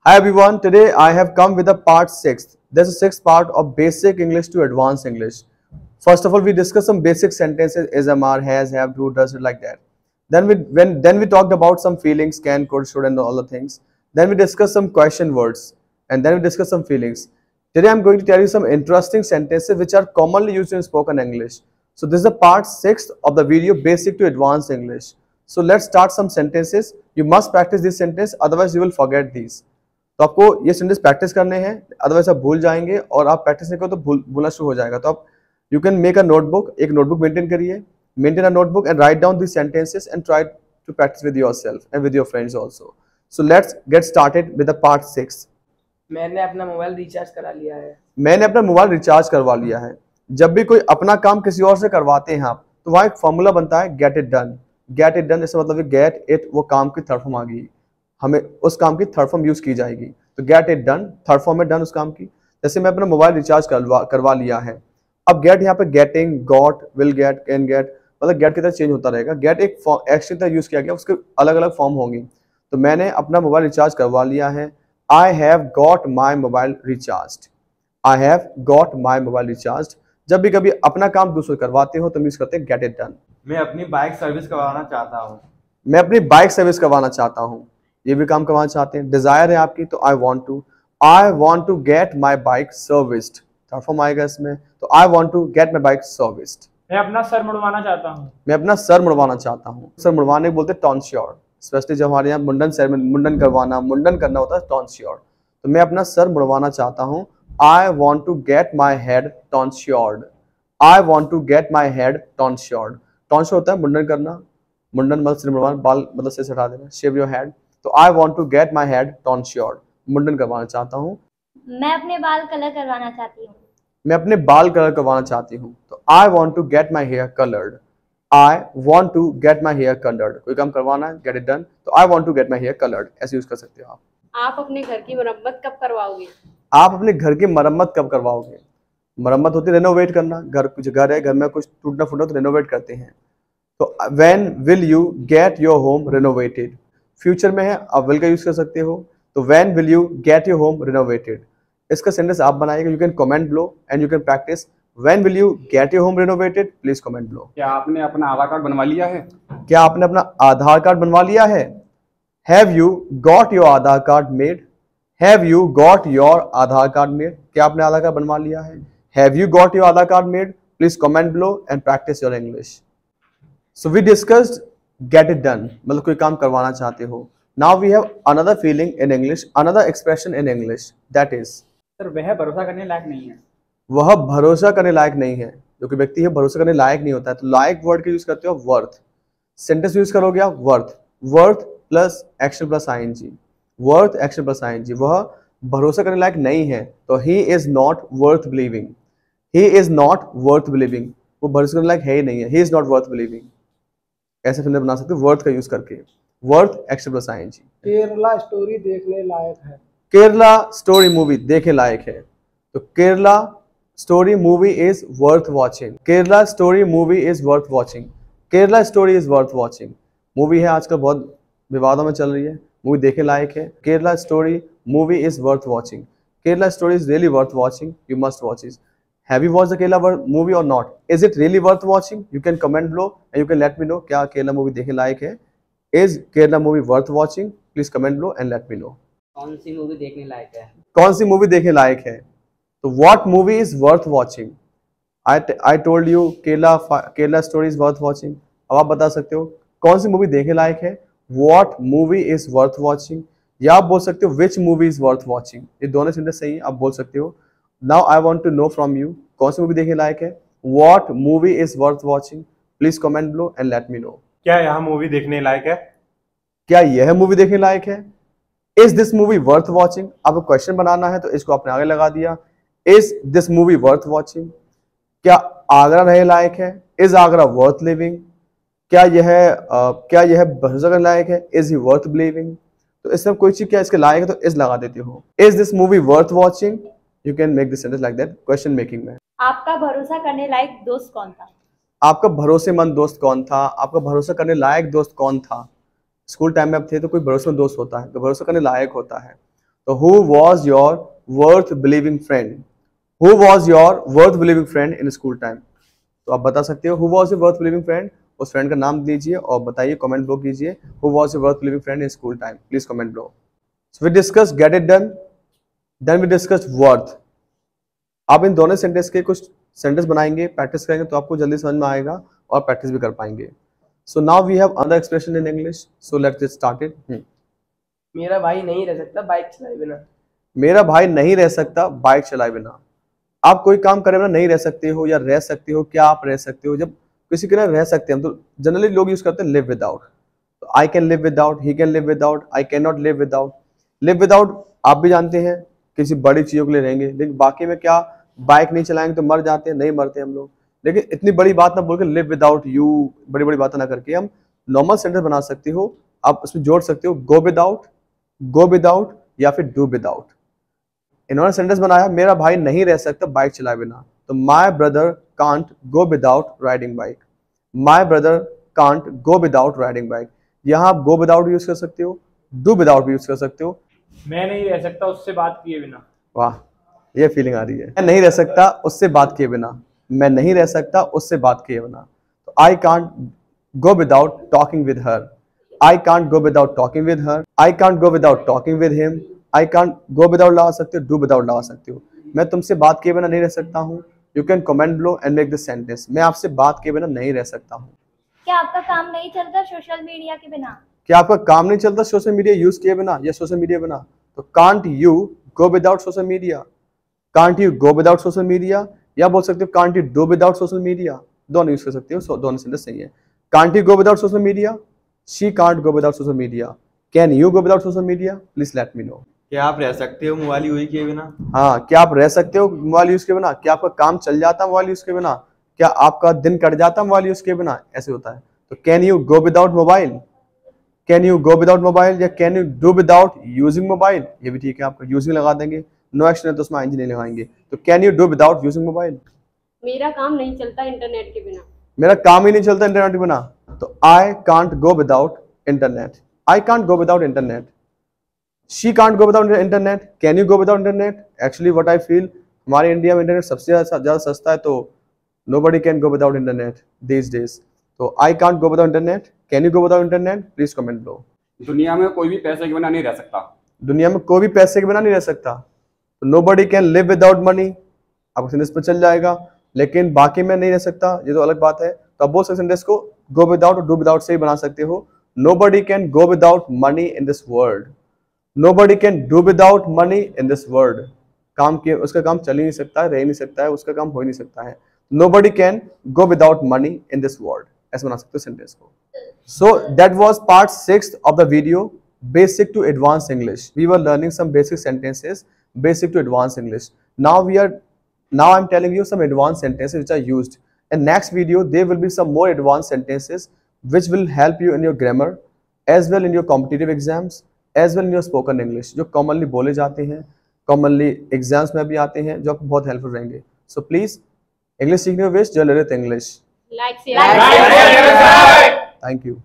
Hi everyone, today I have come with a part 6. There's a sixth part of basic English to advanced English. First of all, we discussed some basic sentences, is, am, are, has, have, do, does, it, like that. Then we talked about some feelings, can, could, should, and all the things. Then we discussed some question words, and then we discussed some feelings. Today I'm going to tell you some interesting sentences which are commonly used in spoken English. So this is the part 6 of the video, basic to advanced English. So let's start some sentences. You must practice this sentence, otherwise you will forget these. तो आपको ये sentence practice करने हैं, otherwise आप भूल जाएंगे और आप प्रैक्टिस नहीं करो तो भूलना शुरू हो जाएगा. तो आप you can make a notebook, एक नोटबुक मेंटेन करिए, maintain a notebook and write down this sentences and try to practise with yourself and with your friends also. So let's get started with the part 6. मैंने अपना mobile recharge करा लिया है. मैंने अपना mobile recharge करवा लिया है. जब भी कोई अपना काम किसी और से करवाते हैं आप, तो वहाँ एक फॉर्मूला बनता है get it done. Gate it done इसका मतलब गेट इट, वो काम की थर्ड फॉर्म आ गई, हमें उस काम की थर्ड फॉर्म यूज की जाएगी. तो gate it done, third form में डन उस काम की. जैसे मैं अपना मोबाइल रिचार्ज करवा लिया है. अब गेट यहाँ पे getting, got, will get, can get, मतलब गेट की तरह चेंज होता रहेगा. गेट एक एक्शन तरह यूज किया गया, उसके अलग अलग फॉर्म होंगी. तो मैंने अपना मोबाइल रिचार्ज करवा लिया है. I have got my mobile recharge. I have got my mobile recharge. जब भी कभी अपना काम दूसरे करवाते हो तो यूज करते हैं गेट इट डन. मैं अपनी बाइक सर्विस करवाना चाहता हूँ. मैं अपनी बाइक सर्विस करवाना चाहता हूँ, ये भी काम करवाना चाहते हैं. डिजायर है आपकी, तो I want to get my bike serviced, third form आएगा इसमें. तो I want to get my bike serviced. मैं अपना सर मुड़वाना चाहता हूँ. मैं अपना सर मुड़वाना चाहता हूँ. सर मुड़वाने को बोलते हैं टॉन्स्योर. स्पेशली जब हमारे यहाँ मुंडन करना होता है टॉन्स्योर. तो मैं अपना सर मुड़वाना चाहता हूँ. I want to get my head tonsured. I want to get my head tonsured. Tonsure होता है मुंडन करना, मुंडन मतलब सिर मुड़वाना, बाल मतलब सिर से हटा देना, शेव योर हेड. तो I want to get my head tonsured, मुंडन करवाना चाहता हूँ. मैं अपने बाल कलर करवाना चाहती हूँ. मैं अपने बाल कलर करवाना चाहती हूँ. तो I want to get my hair coloured. I want to get my hair coloured, कोई काम करवाना है, गेट इट डन. तो I want to get my hair coloured, ऐसे यूज कर सकते हो आप. आप अपने घर की मरम्मत कब करवाओगे? आप अपने घर की मरम्मत कब करवाओगे? मरम्मत होती है रेनोवेट करना. घर है, घर में कुछ टूटना फूटना तो रेनोवेट करते हैं. तो when will you get your home renovated, future में है, अब विल का यूज कर सकते हो. तो when will you get your home renovated, इसका सेंटेंस आप बनाइएगा. You can comment below and you can practice. When will you get your home renovated, please comment below. क्या आपने अपना आधार कार्ड बनवा लिया है? क्या आपने अपना आधार कार्ड बनवा लिया है? Have you got your Aadhaar card made. Have you got your Aadhaar card made, क्या आपने आधार कार्ड बनवा लिया है? Have you got your Aadhaar card made? Please comment below and practise your English. So we discussed get it done, मतलब कोई काम करवाना चाहते हो. Now we have another feeling in English, another expression in English, that is. सर वह भरोसा करने लायक नहीं है. वह भरोसा करने लायक नहीं है. जो कि व्यक्ति है भरोसा करने लायक नहीं होता है. तो लायक वर्ड का यूज करते हो वर्थ. सेंटेंस यूज करोगे आप worth. Worth plus action plus ING. Worth action plus ING. वह भरोसा करने लायक नहीं है, तो he is not worth believing. He is not worth believing, वो भरोसा करने लायक है ही नहीं है. He is not worth believing, ऐसे सेंटेंस बना सकते हो वर्थ का यूज करके. Worth action plus ING. Kerala story देखने लायक है. केरला स्टोरी मूवी देखने लायक है. तो Kerala story movie is worth watching. Kerala story movie is worth watching. Kerala story is worth watching. Movie है आजकल बहुत विवादों में चल रही है, मूवी देखने लायक है. Kerala story movie is worth watching. Kerala story is really worth watching. You must watch it. Have you watched the Kerala movie or not? Is it really worth watching? You can comment below and you can let me know क्या Kerala movie देखने लायक है. Is Kerala movie worth watching? Please comment below and let me know. कौन सी movie देखने लायक है? कौन सी movie देखने लायक है? तो what movie is worth watching? I told you Kerala story is worth watching. अब आप बता सकते हो कौन सी मूवी देखने लायक है. What movie is worth watching? या आप बोल सकते हो which movie is worth watching. ये दोनों सेंटेंस सही है, आप बोल सकते हो. Now I want to know from you, कौन सी मूवी देखने लायक है? What movie is worth watching? Please comment below and let me know. क्या यह मूवी देखने लायक है? क्या यह मूवी देखने लायक है? Is this movie worth watching? आपको क्वेश्चन बनाना है तो इसको आपने आगे लगा दिया. Is this movie worth watching? क्या आगरा रहने लायक है? Is Agra worth living? क्या यह भरोसा करने लायक है? Is he worth believing? तो इसमें कोई चीज क्या इसके लायक है तो is लगा देती हो. Is this movie worth watching? You can make this sentence like that, question making में. आपका भरोसा करने लायक दोस्त कौन था? आपका भरोसेमंद दोस्त कौन था? आपका भरोसा करने लायक दोस्त कौन था? स्कूल टाइम में आप थे तो कोई भरोसेमंद दोस्त होता है, तो भरोसा करने लायक होता है. तो who was your worth believing friend? Who was your worth believing friend in school time? तो आप बता सकते हो who was your worth believing friend, उस फ्रेंड का नाम दीजिए और बताइए, कमेंट ब्लॉग कीजिए who was your worth believing friend in school time. Please comment below. So we discussed get it done, then we discussed worth. आप इन दोनों sentence के कुछ सेंटेंस बनाएंगे, प्रैक्टिस करेंगे तो आपको जल्दी समझ में आएगा और प्रैक्टिस भी कर पाएंगे. So now we have another expression in English. So let's get started. मेरा भाई नहीं रह सकता बाइक चलाए बिना। मेरा भाई नहीं रह सकता बाइक चलाए बिना. आप कोई काम करे बिना नहीं रह सकते हो या रह सकते हो. क्या आप रह सकते हो? जब किसी के लिए रह सकते हैं तो जनरली लोग यूज करते हैं लिव विदाउट. तो I can live without, he can live without, I can not live without. Live without आप भी जानते हैं किसी बड़ी चीजों के लिए रहेंगे, लेकिन बाकी में क्या, बाइक नहीं चलाएंगे तो मर जाते हैं, नहीं मरते हम लोग. लेकिन इतनी बड़ी बात ना बोल के लिव विदाउट यू, बड़ी बड़ी बातें ना करके हम नॉर्मल सेंटेंस बना सकते हो. आप उसमें जोड़ सकते हो गो विदाउट या फिर डू विदाउट. इन्होंने सेंटेंस बनाया मेरा भाई नहीं रह सकता बाइक चलाए बिना. तो my brother can't go without riding bike. My brother can't go without riding bike. यहाँ आप गो विदाउट यूज कर सकते हो, डू विदाउट भी यूज कर सकते हो. मैं नहीं रह सकता उससे बात किए बिना। वाह, ये फीलिंग आ रही है. मैं नहीं रह सकता उससे बात किए बिना. मैं नहीं रह सकता उससे बात किए बिना. तो I can't go without talking with her. I can't go without talking with her. I can't go without talking with him. I can't go without लगा सकते हो, डू विदाउट लगा सकते हो. मैं तुमसे बात किए बिना नहीं रह सकता हूँ. You can comment below and make this sentence. मैं आपसे बात किए बिना नहीं रह सकता हूँ. क्या आपका काम नहीं चलता सोशल मीडिया के बिना? क्या आपका काम नहीं चलता सोशल मीडिया यूज किए बिना या सोशल मीडिया बिना? तो can't you go without social media. Can't you go without social media, या बोल सकते हो can't you do without social media. दोनों यूज कर सकते हो, दोनों सेंटेंस सही है. Can't you go without social media, she can't go without social media. Can you go without social media? Please let me know. क्या आप रह सकते हो मोबाइल यूज किए बिना? हाँ, क्या आप रह सकते हो मोबाइल यूज के बिना? क्या आपका काम चल जाता मोबाइल यूज के बिना? क्या आपका दिन कट जाता मोबाइल यूज के बिना? ऐसे होता है. तो can you go without mobile, can you go without mobile या can you do without using mobile, ये भी ठीक है. आपका यूजिंग लगा देंगे, नो एक्शन है तो उसमें आईएनजी नहीं लगाएंगे. तो can you do without using mobile. मेरा काम नहीं चलता इंटरनेट के बिना। मेरा काम ही नहीं चलता इंटरनेट के बिना. तो I can't go without internet. I can't go without internet. She can't go without internet. Can you go without internet? Actually what I feel, हमारे इंडिया में इंटरनेट सबसे ज्यादा सस्ता है, तो nobody can go without internet these days. तो I can't go without internet. Can you go without internet? Please comment below. दुनिया में कोई भी पैसे के बिना नहीं रह सकता. दुनिया में कोई भी पैसे के बिना नहीं रह सकता. तो nobody can live without money. आपको सेंटेंस पर चल जाएगा, लेकिन बाकी में नहीं रह सकता, ये तो अलग बात है. तो आप बोल सकते सेंटेंस को go without और do without से ही बना सकते हो. Nobody can go without money in this world. Nobody can do without money in this world. काम किए उसका काम चल ही नहीं सकता है, रह ही नहीं सकता है, उसका काम हो ही नहीं सकता है. Nobody can go without money in this world. ऐसे बना सकते हो सेंटेंस को. So that was part 6 of the video, basic to advanced English. We were learning some basic sentences, basic to advanced English. Now I'm telling you some advanced sentences which are used. In next video, there will be some more advanced sentences which will help you in your grammar, as well in your competitive exams, as well in your spoken English, जो commonly बोले जाते हैं, commonly exams में भी आते हैं, जो आपको बहुत helpful रहेंगे. So please, English सीखने को विश जो Lalit English. Like share Thank you.